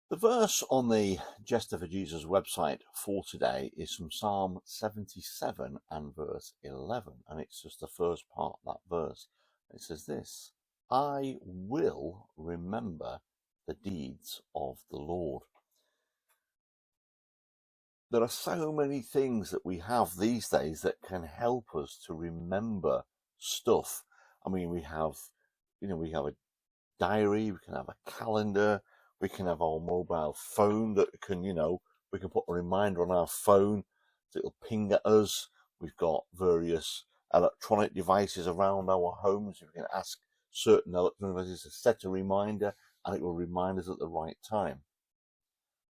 The verse on the Jester for Jesus website for today is from Psalm 77 and verse 11, and it's just the first part of that verse. It says this: I will remember the deeds of the Lord. There are so many things that we have these days that can help us to remember stuff. I mean, we have a diary, we can have a calendar, we can have our mobile phone that can, we can put a reminder on our phone that it'll ping at us. We've got various electronic devices around our homes. We can ask certain electronic devices to set a reminder and it will remind us at the right time.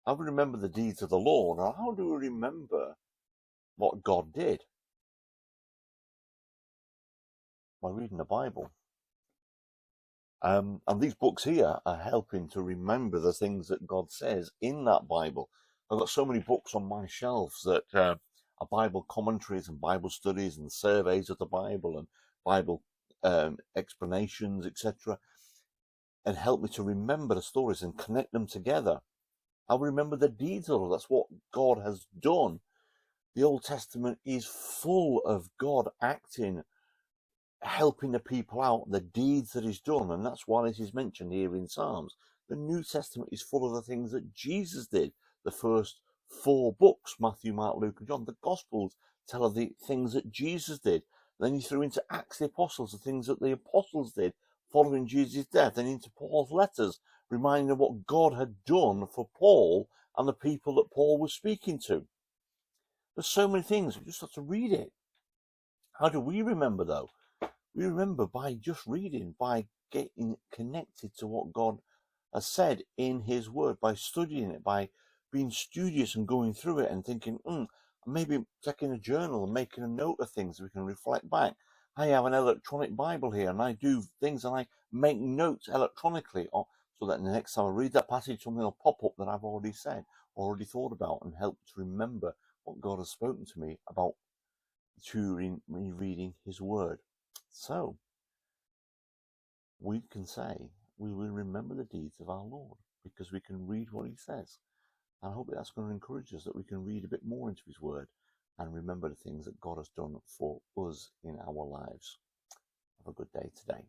How do we remember the deeds of the Lord? Or how do we remember what God did? By reading the Bible. And these books here are helping to remember the things that God says in that Bible. I've got so many books on my shelves that are Bible commentaries and Bible studies and surveys of the Bible and Bible explanations, etc., and help me to remember the stories and connect them together. I'll remember the deeds of it. That's what God has done. The Old Testament is full of God acting, helping the people out, the deeds that he's done, and that's why this is mentioned here in Psalms. The New Testament is full of the things that Jesus did. The first four books, Matthew, Mark, Luke, and John, the Gospels tell of the things that Jesus did. Then he threw into Acts the Apostles, the things that the apostles did following Jesus' death, then into Paul's letters, reminding of what God had done for Paul and the people that Paul was speaking to. There's so many things, we just have to read it. How do we remember, though? We remember by just reading, by getting connected to what God has said in his word, by studying it, by being studious and going through it and thinking, maybe taking a journal and making a note of things so we can reflect back. I have an electronic Bible here and I do things and I make notes electronically so that the next time I read that passage, something will pop up that I've already said, already thought about, and help to remember what God has spoken to me about during me reading his word. So, we can say we will remember the deeds of our Lord because we can read what he says. And I hope that's going to encourage us that we can read a bit more into his word and remember the things that God has done for us in our lives. Have a good day today.